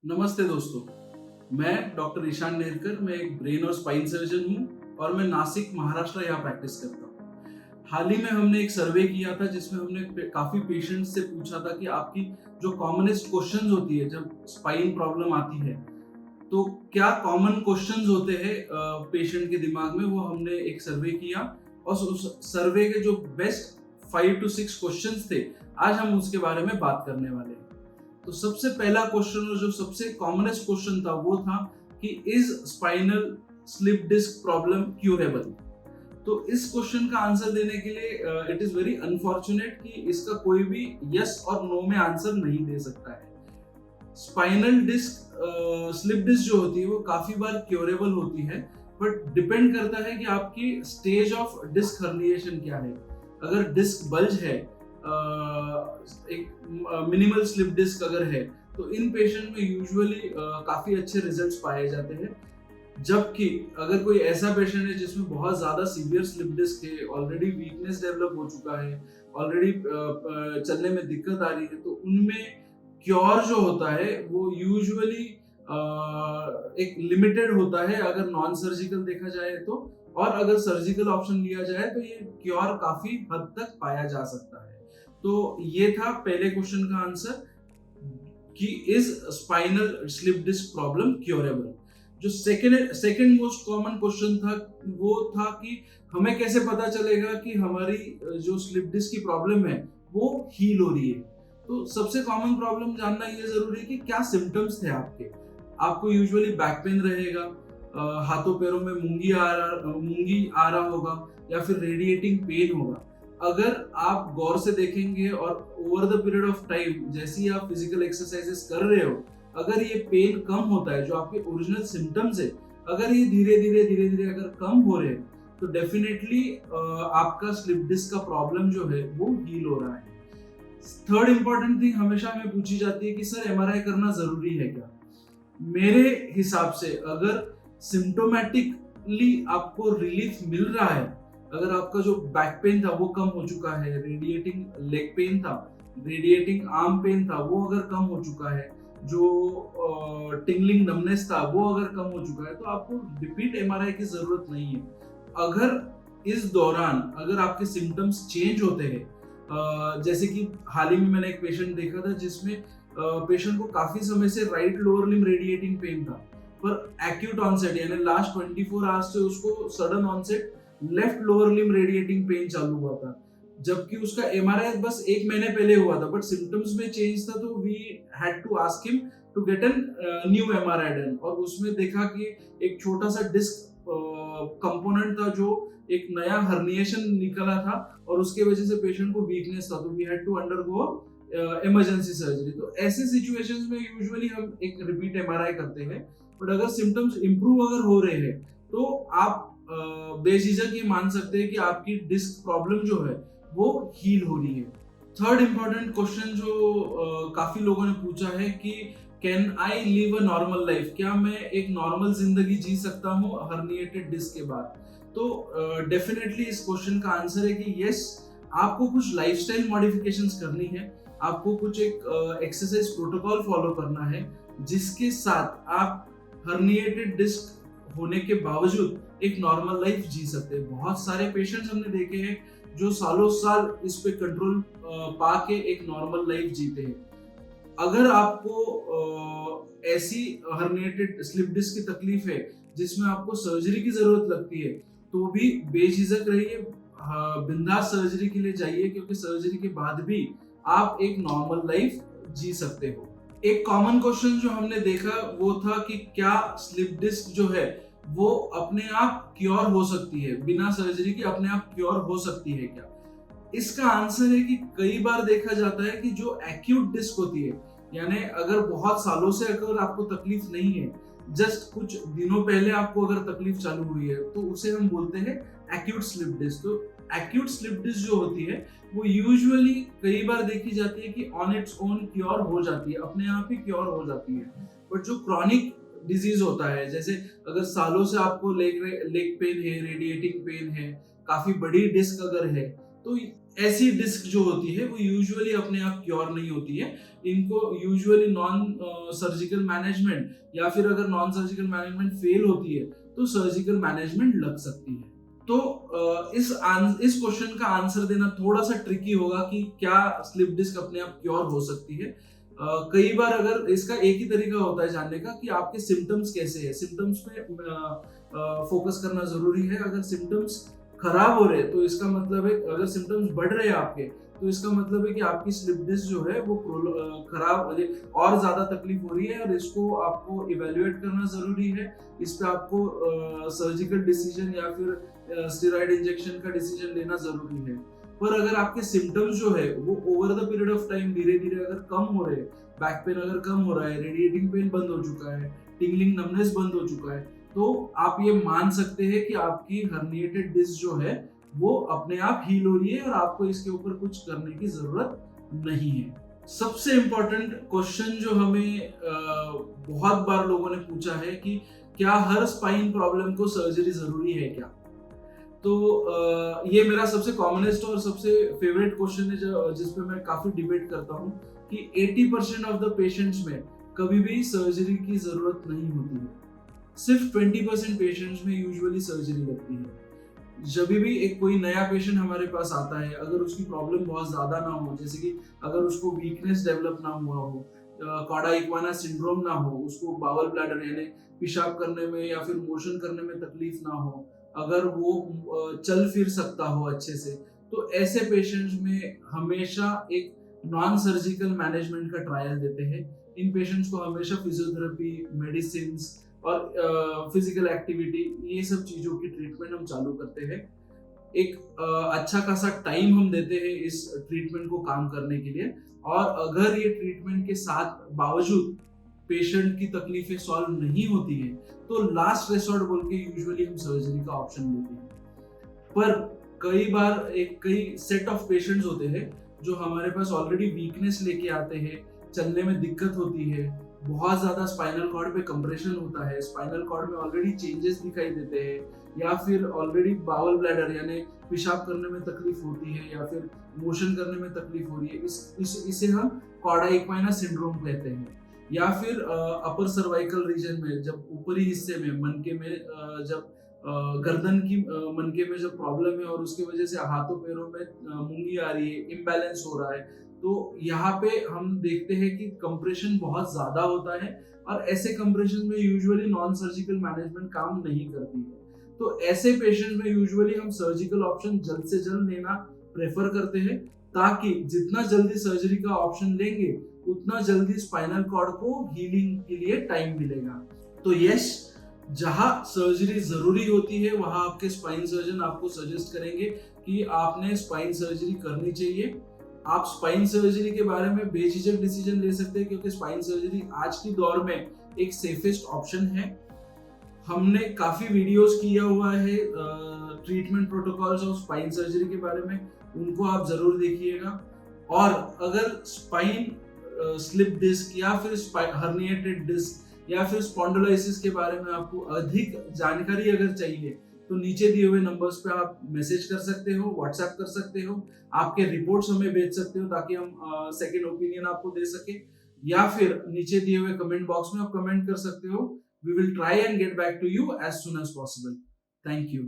नमस्ते दोस्तों, मैं डॉक्टर ईशान नेरकर। मैं एक ब्रेन और स्पाइन सर्जन हूँ और मैं नासिक महाराष्ट्र यहाँ प्रैक्टिस करता हूँ। हाल ही में हमने एक सर्वे किया था जिसमें हमने काफी पेशेंट्स से पूछा था कि आपकी जो कॉमनेस्ट क्वेश्चंस होती है जब स्पाइन प्रॉब्लम आती है, तो क्या कॉमन क्वेश्चंस होते हैं पेशेंट के दिमाग में, वो हमने एक सर्वे किया और उस सर्वे के जो बेस्ट 5 to 6 क्वेश्चंस थे, आज हम उसके बारे में बात करने वाले हैं। तो सबसे पहला क्वेश्चन और जो सबसे कॉमनेस्ट क्वेश्चन था वो था कि is spinal slip disc problem curable. तो इस क्वेश्चन का आंसर देने के लिए इट इज वेरी अनफॉर्चुनेट कि इसका कोई भी यस और नो में आंसर नहीं दे सकता है। स्पाइनल डिस्क स्लिप डिस्क जो होती है वो काफी बार क्योरेबल होती है, बट डिपेंड करता है कि आपकी स्टेज ऑफ डिस्क हर्निएशन क्या है। अगर डिस्क बल्ज है, एक मिनिमल स्लिप डिस्क अगर है, तो इन पेशेंट में यूजुअली काफी अच्छे रिजल्ट्स पाए जाते हैं। जबकि अगर कोई ऐसा पेशेंट है जिसमें बहुत ज्यादा सीवियर स्लिप डिस्क है, ऑलरेडी वीकनेस डेवलप हो चुका है, ऑलरेडी चलने में दिक्कत आ रही है, तो उनमें क्योर जो होता है वो यूजुअली एक लिमिटेड होता है अगर नॉन सर्जिकल देखा जाए तो। और अगर सर्जिकल ऑप्शन लिया जाए तो ये क्योर काफी हद तक पाया जा सकता है। तो ये था पहले क्वेश्चन का आंसर कि is spinal slip disc problem curable. जो सेकंड मोस्ट कॉमन क्वेश्चन था वो था कि हमें कैसे पता चलेगा कि हमारी जो स्लिप डिस्क की प्रॉब्लम है वो हील हो रही है। तो सबसे कॉमन प्रॉब्लम जानना ये जरूरी है कि क्या सिम्टम्स थे आपके। आपको यूजुअली बैक पेन रहेगा, हाथों पैरों में मूंगी आ रहा होगा, या फिर रेडिएटिंग पेन होगा। अगर आप गौर से देखेंगे और over the period of time जैसे ही आप फिजिकल एक्सरसाइजेस कर रहे हो, अगर ये पेन कम होता है, जो आपके ओरिजिनल सिम्टम्स है, अगर ये धीरे धीरे अगर कम हो रहे हैं, तो डेफिनेटली आपका स्लिप डिस्क का प्रॉब्लम जो है वो हील हो रहा है। थर्ड इंपॉर्टेंट थिंग हमेशा हमें पूछी जाती है कि सर एमआरआई करना जरूरी है क्या। मेरे हिसाब से अगर सिम्टोमेटिकली आपको रिलीफ मिल रहा है, अगर आपका जो बैक पेन था वो कम हो चुका है, रेडिएटिंग लेग पेन था, रेडिएटिंग आर्म पेन था, वो अगर कम हो चुका है, जो टिंगलिंग नमनेस था वो अगर कम हो चुका है, तो आपको रिपीट एमआरआई की जरूरत नहीं है। अगर इस दौरान अगर आपके सिम्टम्स चेंज होते हैं, जैसे कि हाल ही में मैंने एक पेशेंट देखा था जिसमें पेशेंट को काफी समय से right lower limb radiating pain था, पर एक्यूट ऑनसेट यानी लास्ट 24 आवर्स से उसको sudden onset left lower limb radiating pain चालू हुआ था। जबकि उसका एमआरआई बस 1 महीने पहले हुआ था, बट सिम्टम्स में चेंज था, तो we had to ask him to get an new MRI done. और उसमें देखा कि एक छोटा सा डिस्क कंपोनेंट था जो एक नया हर्निएशन निकला था, और उसके वजह से पेशेंट को वीकनेस था, तो we had to undergo emergency surgery. तो ऐसे सिचुएशंस में यूजुअली हम एक रिपीट एमआरआई करते हैं। बट अगर सिम्टम्स इंप्रूव अगर हो रहे हैं, तो आप बेझिझक ये मान सकते हैं कि आपकी डिस्क प्रॉब्लम जो है वो हील हो रही है। थर्ड इंपॉर्टेंट क्वेश्चन जो काफी लोगों ने पूछा है कि can I live a normal life, क्या मैं एक नॉर्मल जिंदगी जी सकता हूँ हर्निएटेड डिस्क के बाद। तो डेफिनेटली इस क्वेश्चन का आंसर है कि यस, आपको कुछ लाइफस्टाइल मॉडिफिकेशंस करनी है, आपको कुछ एक एक्सरसाइज प्रोटोकॉल फॉलो करना है, जिसके साथ आप हर्निएटेड डिस्क होने के बावजूद एक नॉर्मल लाइफ जी सकते हैं। बहुत सारे पेशेंट्स हमने देखे हैं जो सालों साल इस पे कंट्रोल पाके एक नॉर्मल लाइफ जीते हैं। अगर आपको ऐसी हर्निएटेड स्लिप डिस्क की तकलीफ है जिसमें आपको सर्जरी की जरूरत लगती है, तो भी बेझिझक रहिए, बिंदास सर्जरी के लिए जाइए, क्योंकि सर्जरी के बाद भी आप एक नॉर्मल लाइफ जी सकते हो। एक कॉमन क्वेश्चन जो हमने देखा वो था कि क्या स्लिप डिस्क जो है वो अपने आप क्योर हो सकती है, बिना सर्जरी के अपने आप क्योर हो सकती है क्या। इसका आंसर है कि कई बार देखा जाता है कि जो एक्यूट डिस्क होती है, यानी अगर बहुत सालों से अगर आपको तकलीफ नहीं है, जस्ट कुछ दिनों पहले आपको अगर तकलीफ चालू हुई है, तो उसे हम बोलते हैं एक्यूट स्लिप डिस्क। तो एक्यूट स्लिप डिस्क जो होती है वो यूजुअली कई बार देखी जाती है कि ऑन इट्स ओन क्योर हो जाती है, अपने आप ही क्योर हो जाती है। बट जो क्रॉनिक डिजीज होता है, जैसे अगर सालों से आपको लेग पेन है, रेडिएटिंग पेन है, काफी बड़ी डिस्क अगर है, तो ऐसी डिस्क जो होती है वो यूजुअली अपने आप क्योर नहीं होती है। इनको यूजुअली नॉन सर्जिकल मैनेजमेंट, या फिर अगर नॉन सर्जिकल मैनेजमेंट फेल होती है तो सर्जिकल मैनेजमेंट लग सकती है। तो इस क्वेश्चन का आंसर देना थोड़ा सा ट्रिकी होगा कि क्या स्लिप डिस्क अपने आप क्योर हो सकती है। कई बार अगर इसका एक ही तरीका होता है जानने का कि आपके सिम्टम्स कैसे हैं। सिम्टम्स पे फोकस करना जरूरी है। अगर सिम्टम्स खराब हो रहे हैं तो इसका मतलब है, अगर सिम्टम्स बढ़ रहे हैं आपके, तो इसका मतलब है कि आपकी स्लिप डिस्क जो है वो खराब और ज्यादा तकलीफ हो रही है, और इसको आपको इवेल्युएट करना जरूरी है। इस पे आपको सर्जिकल डिसीजन या फिर स्टेरॉइड इंजेक्शन का डिसीजन लेना जरूरी है। पर अगर आपके सिम्टम्स जो है वो over the period of time धीरे धीरे अगर कम हो रहे हैं, बैक पेन अगर कम हो रहा है, रेडिएटिंग पेन बंद हो चुका है, टिंगलिंग नमनेस बंद हो चुका है, तो आप ये मान सकते हैं कि आपकी हर्निएटेड डिस्क जो है वो अपने आप हील हो रही है और आपको इसके ऊपर कुछ करने की जरूरत नहीं है। सबसे इंपॉर्टेंट क्वेश्चन जो हमें बहुत बार लोगों ने पूछा है कि क्या हर स्पाइन प्रॉब्लम को सर्जरी जरूरी है क्या? तो ये मेरा सबसे कॉमनेस्ट और सबसे फेवरेट क्वेश्चन है जिस पे मैं काफी डिबेट करता हूँ कि 80% ऑफ द पेशेंट्स में कभी भी सर्जरी की जरूरत नहीं होती है। सिर्फ 20% पेशेंट्स में यूजुअली सर्जरी लगती है। जब भी एक कोई नया पेशेंट हमारे पास आता है, अगर उसकी प्रॉब्लम बहुत ज्यादा ना हो, जैसे कि अगर उसको वीकनेस डेवलप ना हुआ हो, कॉडा इक्वाना सिंड्रोम ना हो, उसको बावल ब्लैडर यानी पेशाब करने में या फिर मोशन करने में तकलीफ ना हो, अगर वो चल फिर सकता हो अच्छे से, तो ऐसे पेशेंट्स में हमेशा एक नॉन सर्जिकल मैनेजमेंट का ट्रायल देते हैं। इन पेशेंट्स को हमेशा फिजियोथेरेपी, मेडिसिन और फिजिकल एक्टिविटी, ये सब चीजों की ट्रीटमेंट हम चालू करते हैं। एक अच्छा खासा टाइम हम देते हैं इस ट्रीटमेंट को काम करने के लिए, और अगर ये ट्रीटमेंट के साथ बावजूद पेशेंट की तकलीफें सॉल्व नहीं होती है तो लास्ट रिसोर्ट बोल के यूजुअली हम सर्जरी का ऑप्शन लेते हैं। पर कई सेट ऑफ पेशेंट्स होते हैं जो हमारे पास ऑलरेडी वीकनेस लेके आते हैं, चलने में दिक्कत होती है, बहुत ज्यादा स्पाइनल कॉर्ड पे कंप्रेशन होता है, स्पाइनल कॉर्ड में ऑलरेडी चेंजेस दिखाई देते हैं, या फिर ऑलरेडी बावल ब्लैडर यानी पेशाब करने में तकलीफ होती है, या फिर मोशन करने में तकलीफ हो रही है। इसे हम कॉडा इक्वाना सिंड्रोम कहते हैं। या फिर अपर सर्वाइकल रीजन में, जब ऊपरी हिस्से में मनके में जब गर्दन की मनके में जब प्रॉब्लम है और उसकी वजह से हाथों पैरों में मूंगी आ रही है, इम्बैलेंस हो रहा है, तो यहाँ पे हम देखते हैं कि कंप्रेशन बहुत ज्यादा होता है, और ऐसे कंप्रेशन में यूजुअली नॉन सर्जिकल मैनेजमेंट काम नहीं करती है। तो ऐसे पेशेंट में यूजुअली हम सर्जिकल ऑप्शन जल्द से जल्द लेना प्रेफर करते हैं, ताकि जितना जल्दी सर्जरी का ऑप्शन लेंगे उतना जल्दी स्पाइनल कॉर्ड को हीलिंग के लिए टाइम मिलेगा। तो यस, जहां सर्जरी जरूरी होती है वहां आपके स्पाइन सर्जन आपको सजेस्ट करेंगे कि आपने स्पाइन सर्जरी करनी चाहिए। आप स्पाइन सर्जरी के बारे में बेझिझक डिसीजन ले सकते हैं, क्योंकि स्पाइन सर्जरी आज की दौर में एक सेफेस्ट ऑप्शन है। हमने काफी वीडियोस किया हुआ है treatment protocols of spine surgery के बारे में, उनको आप जरूर देखिएगा। और अगर स्पाइन स्लिप डिस्क या फिर हर्निएटेड डिस्क या फिर स्पॉन्डिलोलिसिस के बारे में आपको अधिक जानकारी अगर चाहिए तो नीचे दिए हुए नंबर्स पे आप मैसेज कर सकते हो, व्हाट्सएप कर सकते हो, आपके रिपोर्ट्स हमें भेज सकते हो ताकि हम सेकंड ओपिनियन आपको दे सके, या फिर नीचे दिए हुए कमेंट बॉक्स में आप कमेंट कर सकते हो। We will try and get back to you as soon as possible. Thank you.